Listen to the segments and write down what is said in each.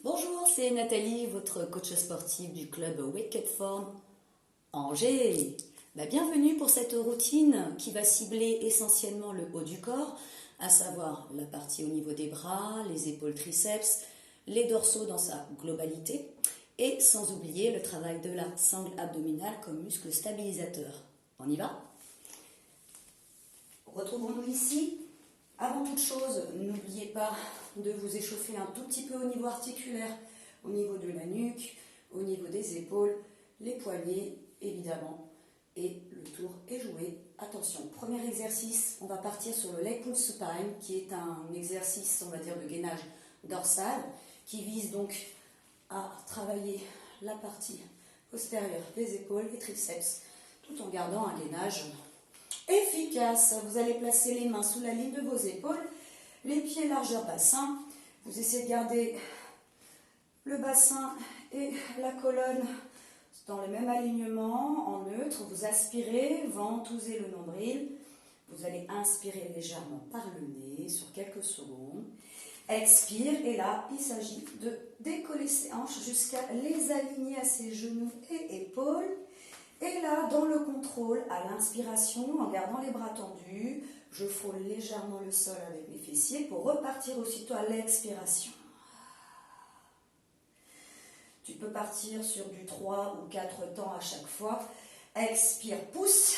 Bonjour, c'est Nathalie, votre coach sportive du club Wicked Form Angers. Bienvenue pour cette routine qui va cibler essentiellement le haut du corps, à savoir la partie au niveau des bras, les épaules triceps, les dorsaux dans sa globalité, et sans oublier le travail de la sangle abdominale comme muscle stabilisateur. On y va? Retrouvons-nous ici. Avant toute chose, n'oubliez pas de vous échauffer un tout petit peu au niveau articulaire, au niveau de la nuque, au niveau des épaules, les poignets évidemment, et le tour est joué. Attention, premier exercice, on va partir sur le leg pull supine, qui est un exercice, on va dire, de gainage dorsal, qui vise donc à travailler la partie postérieure des épaules, les triceps, tout en gardant un gainage efficace. Vous allez placer les mains sous la ligne de vos épaules, les pieds largeur bassin. Vous essayez de garder le bassin et la colonne dans le même alignement, en neutre. Vous aspirez, ventousez le nombril. Vous allez inspirer légèrement par le nez sur quelques secondes. Expire, et là, il s'agit de décoller ses hanches jusqu'à les aligner à ses genoux et épaules. Et là, dans le contrôle, à l'inspiration, en gardant les bras tendus, je frôle légèrement le sol avec mes fessiers pour repartir aussitôt à l'expiration. Tu peux partir sur du 3 ou 4 temps à chaque fois. Expire, pousse.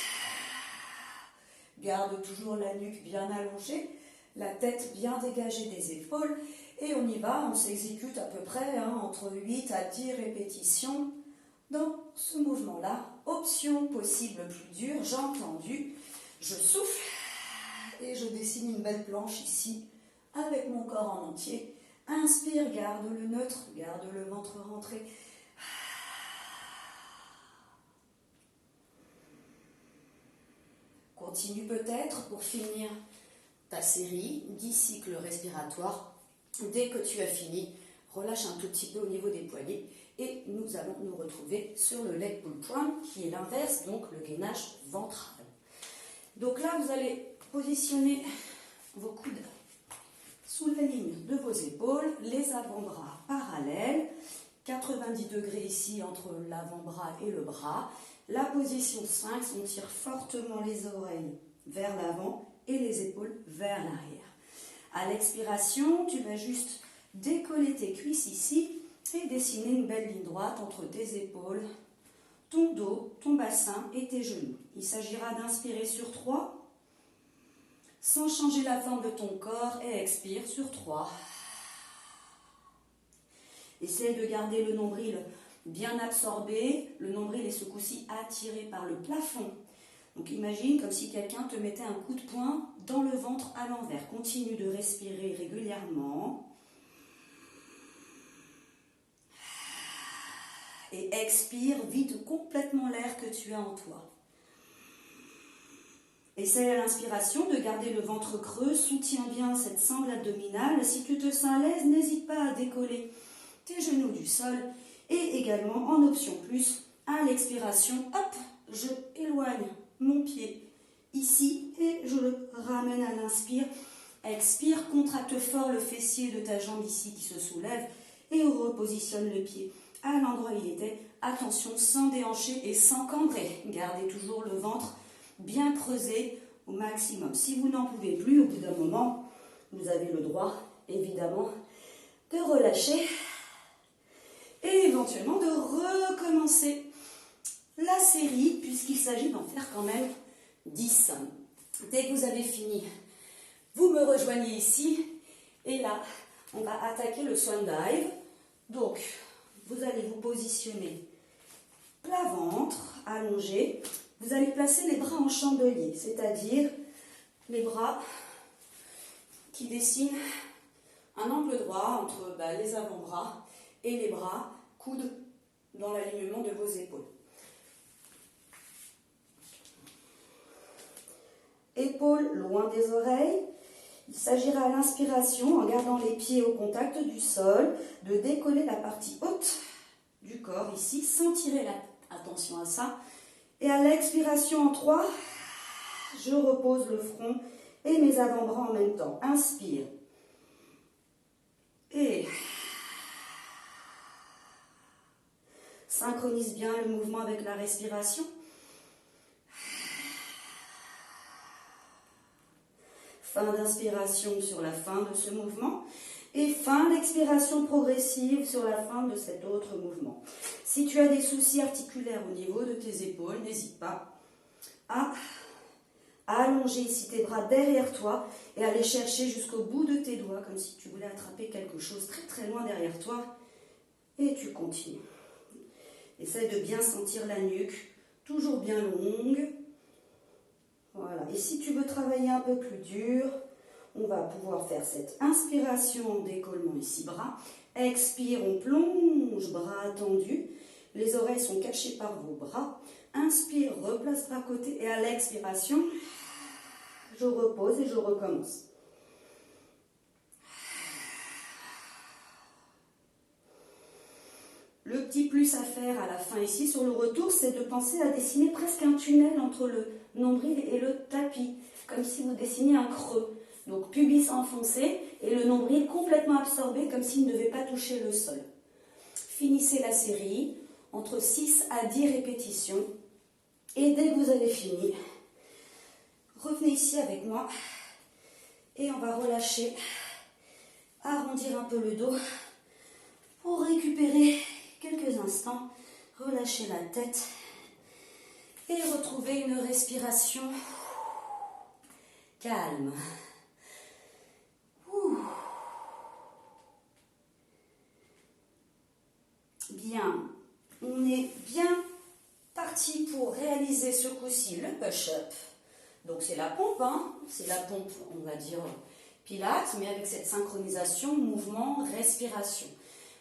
Garde toujours la nuque bien allongée, la tête bien dégagée des épaules. Et on y va, on s'exécute à peu près entre 8 à 10 répétitions. Dans ce mouvement-là, option possible plus dure, jambes tendues, je souffle et je dessine une belle planche ici avec mon corps en entier. Inspire, garde le neutre, garde le ventre rentré. Continue peut-être pour finir ta série 10 cycles respiratoires. Dès que tu as fini, relâche un tout petit peu au niveau des poignets et nous allons nous retrouver sur le leg pull prone qui est l'inverse, donc le gainage ventral. Donc là, vous allez positionner vos coudes sous la ligne de vos épaules, les avant-bras parallèles, 90 degrés ici entre l'avant-bras et le bras. La position sphinx, on tire fortement les oreilles vers l'avant et les épaules vers l'arrière. À l'expiration, tu vas juste décoller tes cuisses ici et dessiner une belle ligne droite entre tes épaules, ton dos, ton bassin et tes genoux. Il s'agira d'inspirer sur 3, sans changer la forme de ton corps, et expire sur 3. Essaye de garder le nombril bien absorbé. Le nombril est ce coup-ci attiré par le plafond. Donc imagine comme si quelqu'un te mettait un coup de poing dans le ventre à l'envers. Continue de respirer régulièrement. Et expire, vide complètement l'air que tu as en toi. Essaye à l'inspiration de garder le ventre creux, soutiens bien cette sangle abdominale. Si tu te sens à l'aise, n'hésite pas à décoller tes genoux du sol. Et également, en option plus, à l'expiration, hop, je éloigne mon pied ici et je le ramène à l'inspire. Expire, contracte fort le fessier de ta jambe ici qui se soulève et repositionne le pied à l'endroit où il était. Attention, sans déhancher et sans cambrer. Gardez toujours le ventre bien creusé au maximum. Si vous n'en pouvez plus, au bout d'un moment, vous avez le droit, évidemment, de relâcher et éventuellement de recommencer la série, puisqu'il s'agit d'en faire quand même 10. Dès que vous avez fini, vous me rejoignez ici, et là, on va attaquer le swan dive. Donc, vous allez vous positionner plat ventre, allongé. Vous allez placer les bras en chandelier, c'est-à-dire les bras qui dessinent un angle droit entre les avant-bras et les bras, coudes dans l'alignement de vos épaules. Épaules loin des oreilles. Il s'agira à l'inspiration, en gardant les pieds au contact du sol, de décoller la partie haute du corps ici, sans tirer la tête. Attention à ça. Et à l'expiration en 3, je repose le front et mes avant-bras en même temps. Inspire. Et Synchronise bien le mouvement avec la respiration. Fin d'inspiration sur la fin de ce mouvement et fin d'expiration progressive sur la fin de cet autre mouvement. Si tu as des soucis articulaires au niveau de tes épaules, n'hésite pas à allonger ici tes bras derrière toi et aller chercher jusqu'au bout de tes doigts comme si tu voulais attraper quelque chose très très loin derrière toi et tu continues. Essaye de bien sentir la nuque, toujours bien longue. Voilà, et si tu veux travailler un peu plus dur, on va pouvoir faire cette inspiration en décollement ici, bras. Expire, on plonge, bras tendus. Les oreilles sont cachées par vos bras. Inspire, replace bras côté et à l'expiration, je repose et je recommence. Le petit plus à faire à la fin ici, sur le retour, c'est de penser à dessiner presque un tunnel entre le nombril et le tapis, comme si vous dessiniez un creux. Donc pubis enfoncé et le nombril complètement absorbé, comme s'il ne devait pas toucher le sol. Finissez la série entre 6 à 10 répétitions. Et dès que vous avez fini, revenez ici avec moi et on va relâcher, arrondir un peu le dos pour récupérer quelques instants, relâcher la tête et retrouver une respiration calme. Bien, on est bien parti pour réaliser ce coup-ci le push-up. Donc c'est la pompe, hein, c'est la pompe, on va dire pilates, mais avec cette synchronisation, mouvement, respiration.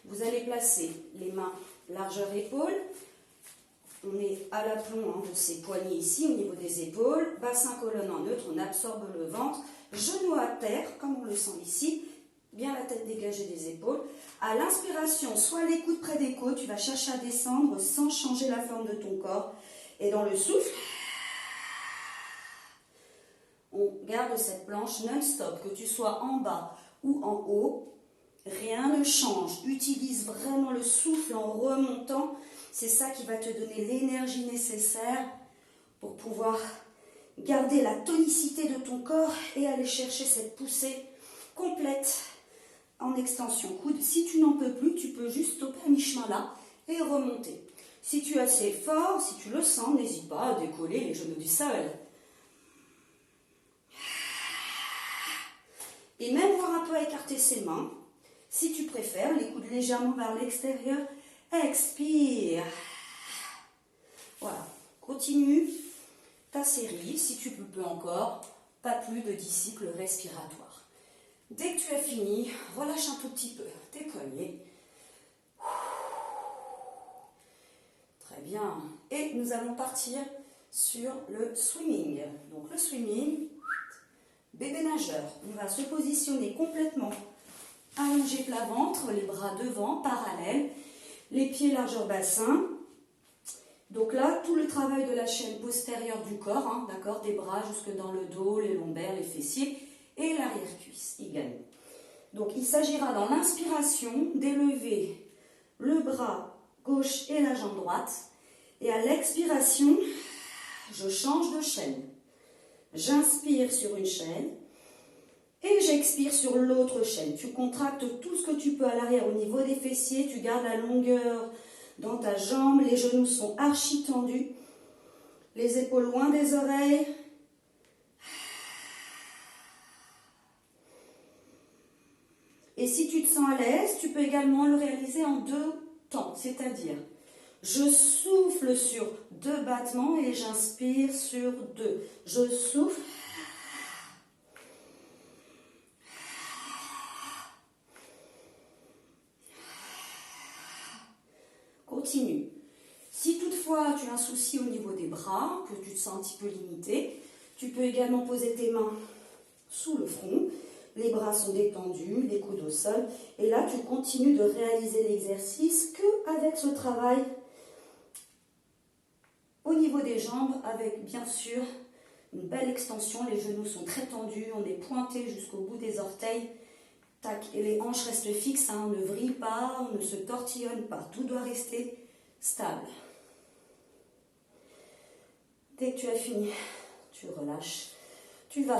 Vous allez placer les mains largeur épaule. On est à l'aplomb de ces poignets ici au niveau des épaules. Bassin colonne en neutre, on absorbe le ventre. Genoux à terre, comme on le sent ici. Bien la tête dégagée des épaules. À l'inspiration, soit les coudes près des côtes, tu vas chercher à descendre sans changer la forme de ton corps. Et dans le souffle, on garde cette planche non-stop, que tu sois en bas ou en haut. Rien ne change. Utilise vraiment le souffle en remontant. C'est ça qui va te donner l'énergie nécessaire pour pouvoir garder la tonicité de ton corps et aller chercher cette poussée complète en extension coude. Si tu n'en peux plus, tu peux juste stopper à mi-chemin là et remonter. Si tu es assez fort, si tu le sens, n'hésite pas à décoller les genoux du sol. Et même voir un peu écarter ses mains. Si tu préfères, les coudes légèrement vers l'extérieur. Expire. Voilà. Continue ta série. Si tu peux encore, pas plus de 10 cycles respiratoires. Dès que tu as fini, relâche un tout petit peu tes poignets. Très bien. Et nous allons partir sur le swimming. Donc le swimming, bébé nageur. On va se positionner complètement allongé plat ventre, les bras devant, parallèles, les pieds largeur bassin. Donc là, tout le travail de la chaîne postérieure du corps, hein, d'accord, des bras jusque dans le dos, les lombaires, les fessiers et l'arrière-cuisse également. Donc il s'agira dans l'inspiration d'élever le bras gauche et la jambe droite. Et à l'expiration, je change de chaîne. J'inspire sur une chaîne. Et j'expire sur l'autre chaîne. Tu contractes tout ce que tu peux à l'arrière au niveau des fessiers. Tu gardes la longueur dans ta jambe. Les genoux sont archi tendus. Les épaules loin des oreilles. Et si tu te sens à l'aise, tu peux également le réaliser en 2 temps. C'est-à-dire, je souffle sur 2 battements et j'inspire sur 2. Je souffle. Continue. Si toutefois tu as un souci au niveau des bras, que tu te sens un petit peu limité, tu peux également poser tes mains sous le front. Les bras sont détendus, les coudes au sol. Et là, tu continues de réaliser l'exercice qu'avec ce travail au niveau des jambes, avec bien sûr une belle extension. Les genoux sont très tendus, on est pointé jusqu'au bout des orteils. Tac, et les hanches restent fixes, hein, on ne vrille pas, on ne se tortillonne pas. Tout doit rester stable. Dès que tu as fini, tu relâches. Tu vas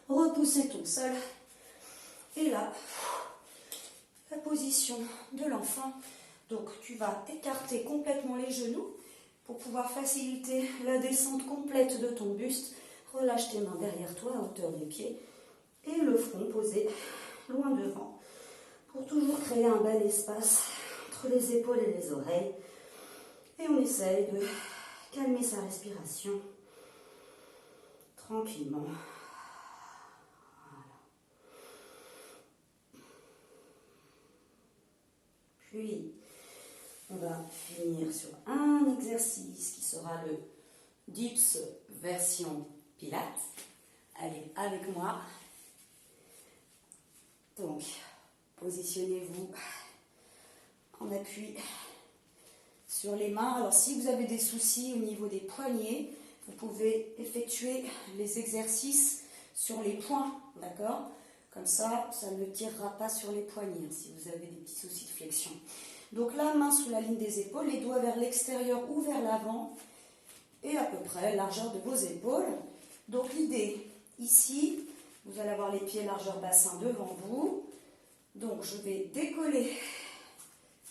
repousser ton sol. Et là, la position de l'enfant. Donc, tu vas écarter complètement les genoux pour pouvoir faciliter la descente complète de ton buste. Relâche tes mains derrière toi à hauteur des pieds et le front posé loin devant pour toujours créer un bel espace entre les épaules et les oreilles. Et on essaye de calmer sa respiration tranquillement. Voilà. Puis, on va finir sur un exercice qui sera le dips version pilates. Allez, avec moi. Donc, positionnez-vous en appui sur les mains. Alors, si vous avez des soucis au niveau des poignets, vous pouvez effectuer les exercices sur les poings, d'accord? Comme ça, ça ne tirera pas sur les poignets si vous avez des petits soucis de flexion. Donc, la main sous la ligne des épaules, les doigts vers l'extérieur ou vers l'avant, et à peu près largeur de vos épaules. Donc, l'idée, ici, vous allez avoir les pieds largeur bassin devant vous. Donc, je vais décoller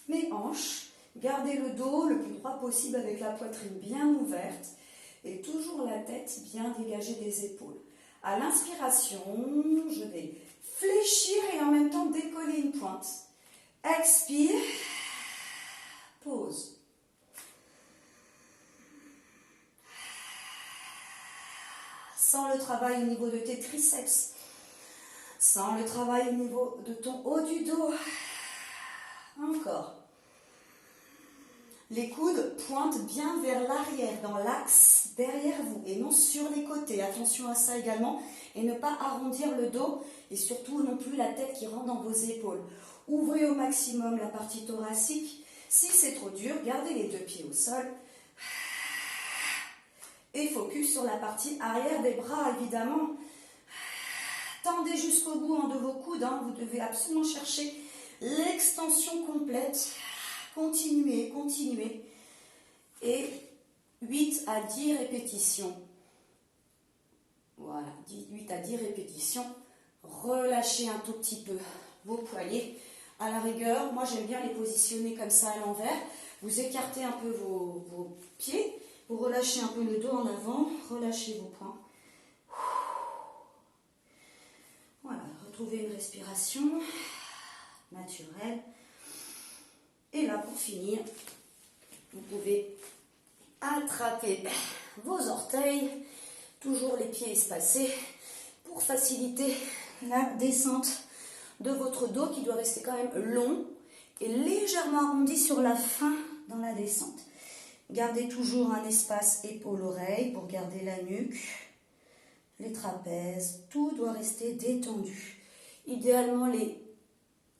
mes hanches, garder le dos le plus droit possible avec la poitrine bien ouverte et toujours la tête bien dégagée des épaules. À l'inspiration, je vais fléchir et en même temps décoller une pointe. Expire, pause. Sens le travail au niveau de tes triceps. Sens le travail au niveau de ton haut du dos. Encore. Les coudes pointent bien vers l'arrière, dans l'axe derrière vous et non sur les côtés. Attention à ça également. Et ne pas arrondir le dos et surtout non plus la tête qui rentre dans vos épaules. Ouvrez au maximum la partie thoracique. Si c'est trop dur, gardez les deux pieds au sol. Et focus sur la partie arrière des bras, évidemment. Tendez jusqu'au bout de vos coudes. Vous devez absolument chercher l'extension complète. Continuez, continuez. Et 8 à 10 répétitions. Voilà, 8 à 10 répétitions. Relâchez un tout petit peu vos poignets. À la rigueur, moi j'aime bien les positionner comme ça à l'envers. Vous écartez un peu vos pieds. Vous relâchez un peu le dos en avant. Relâchez vos poings. Voilà, retrouvez une respiration naturelle. Et là, pour finir, vous pouvez attraper vos orteils, toujours les pieds espacés, pour faciliter la descente de votre dos qui doit rester quand même long et légèrement arrondi sur la fin dans la descente. Gardez toujours un espace épaule-oreille pour garder la nuque, les trapèzes, tout doit rester détendu. Idéalement, les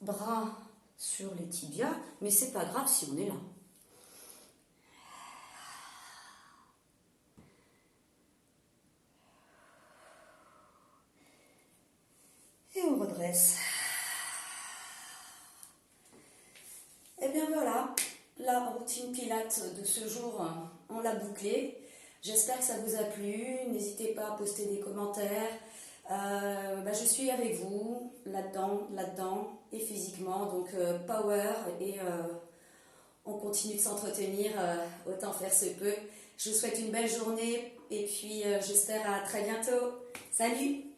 bras sur les tibias, mais c'est pas grave si on est là. Et on redresse. Et bien voilà, la routine Pilates de ce jour, on l'a bouclée. J'espère que ça vous a plu. N'hésitez pas à poster des commentaires. Je suis avec vous là-dedans et physiquement, donc power et on continue de s'entretenir autant faire se peut. Je vous souhaite une belle journée et puis j'espère à très bientôt. Salut!